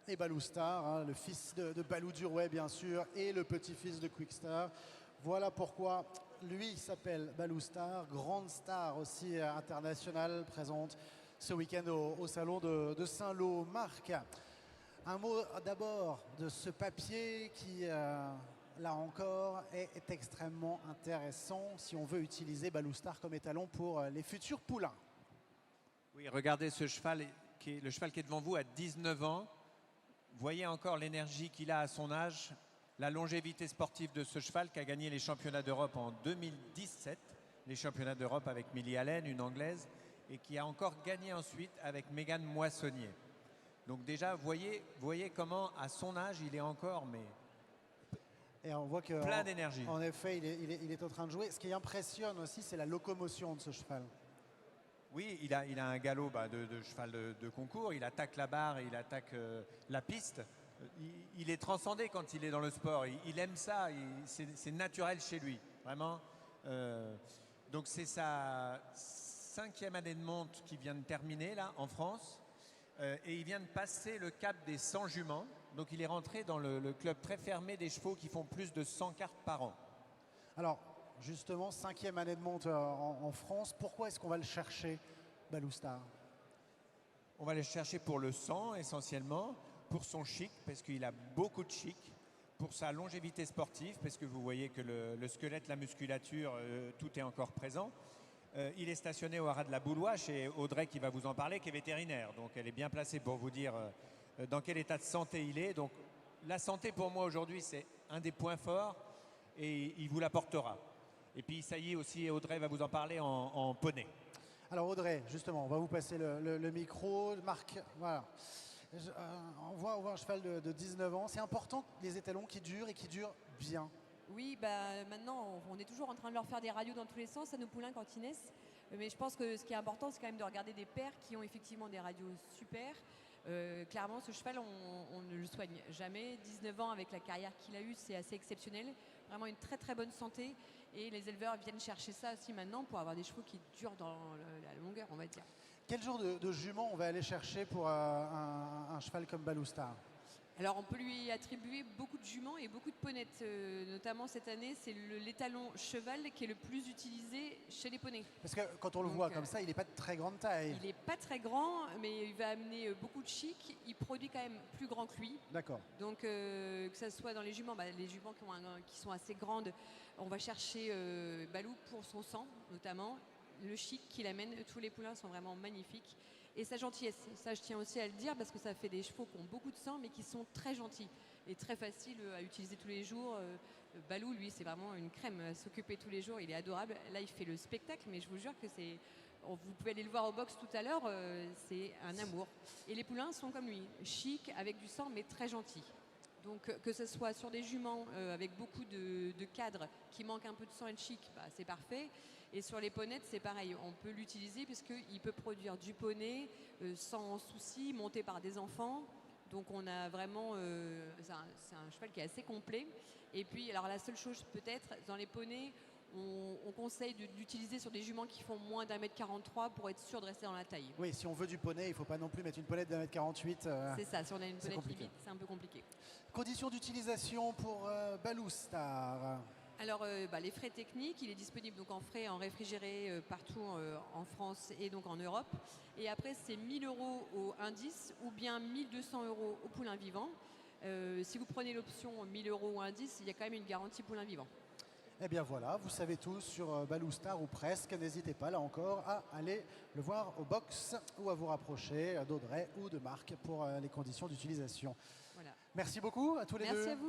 et Balou Star, hein, le fils de Balou Durway bien sûr, et le petit-fils de Quickstar. Voilà pourquoi lui s'appelle Balou Star, grande star aussi internationale, présente ce week-end au salon de Saint-Lô. Marc, un mot d'abord de ce papier qui, là encore, est extrêmement intéressant si on veut utiliser Balou Star comme étalon pour les futurs poulains. Oui, regardez ce cheval, le cheval qui est devant vous à 19 ans. Voyez encore l'énergie qu'il a à son âge, la longévité sportive de ce cheval qui a gagné les championnats d'Europe en 2017, les championnats d'Europe avec Millie Allen, une anglaise, et qui a encore gagné ensuite avec Mégane Moissonnier. Donc déjà, voyez comment à son âge, il est encore et on voit que plein d'énergie. En effet, il est en train de jouer. Ce qui impressionne aussi, c'est la locomotion de ce cheval. Oui, il a un galop de cheval de concours, il attaque la barre, il attaque la piste. Il est transcendé quand il est dans le sport, il aime ça, c'est naturel chez lui, vraiment. Donc c'est sa 5e année de monte qui vient de terminer là en France. Et il vient de passer le cap des 100 juments. Donc il est rentré dans le club très fermé des chevaux qui font plus de 100 cartes par an. Alors, justement, 5e année de monte en France. Pourquoi est-ce qu'on va le chercher, Balou Star? On va le chercher pour le sang, essentiellement, pour son chic, parce qu'il a beaucoup de chic, pour sa longévité sportive, parce que vous voyez que le squelette, la musculature, tout est encore présent. Il est stationné au haras de la Boulois chez Audrey qui va vous en parler, qui est vétérinaire. Donc elle est bien placée pour vous dire dans quel état de santé il est. Donc la santé pour moi aujourd'hui c'est un des points forts et il vous l'apportera. Et puis ça y est aussi, Audrey va vous en parler en poney. Alors Audrey, justement, on va vous passer le micro. Marc, voilà. On voit un cheval de 19 ans. C'est important les étalons qui durent et qui durent bien. Oui, maintenant, on est toujours en train de leur faire des radios dans tous les sens à nos poulains quand ils naissent. Mais je pense que ce qui est important, c'est quand même de regarder des pères qui ont effectivement des radios super. Clairement, ce cheval, on ne le soigne jamais. 19 ans avec la carrière qu'il a eue, c'est assez exceptionnel. Vraiment une très très bonne santé. Et les éleveurs viennent chercher ça aussi maintenant pour avoir des chevaux qui durent dans la longueur, on va dire. Quel genre de jument on va aller chercher pour un cheval comme Balou Star? Alors on peut lui attribuer beaucoup de juments et beaucoup de ponettes, notamment cette année c'est l'étalon cheval qui est le plus utilisé chez les poneys. Parce que quand on le voit comme ça, il n'est pas de très grande taille. Il n'est pas très grand, mais il va amener beaucoup de chic, il produit quand même plus grand que lui. D'accord. Donc que ça soit dans les juments qui sont assez grandes, on va chercher Balou pour son sang notamment. Le chic qu'il amène, tous les poulains sont vraiment magnifiques. Et sa gentillesse, ça je tiens aussi à le dire parce que ça fait des chevaux qui ont beaucoup de sang mais qui sont très gentils et très faciles à utiliser tous les jours. Balou, lui, c'est vraiment une crème à s'occuper tous les jours, il est adorable. Là, il fait le spectacle, mais je vous jure que c'est... Vous pouvez aller le voir au box tout à l'heure, c'est un amour. Et les poulains sont comme lui, chic, avec du sang, mais très gentils. Donc que ce soit sur des juments avec beaucoup de cadres qui manquent un peu de sang et de chic, c'est parfait. Et sur les ponettes, c'est pareil. On peut l'utiliser puisqu'il peut produire du poney sans souci, monté par des enfants. Donc on a vraiment... c'est un cheval qui est assez complet. Et puis, alors la seule chose peut-être, dans les poneys, on conseille d'utiliser sur des juments qui font moins d'1m43 pour être sûr de rester dans la taille. Oui, si on veut du poney, il ne faut pas non plus mettre une ponette d'1m48. C'est ça, si on a une ponette limite, c'est un peu compliqué. Conditions d'utilisation pour Balou Star. Alors les frais techniques, il est disponible donc en frais en réfrigéré partout en France et donc en Europe. Et après c'est 1 000 € au indice ou bien 1 200 € au poulain vivant. Si vous prenez l'option 1 000 € au indice, il y a quand même une garantie poulain vivant. Eh bien voilà, vous savez tout sur Balou Star ou presque. N'hésitez pas là encore à aller le voir au box ou à vous rapprocher d'Audrey ou de Marc pour les conditions d'utilisation. Voilà. Merci beaucoup à tous les deux. Merci à vous.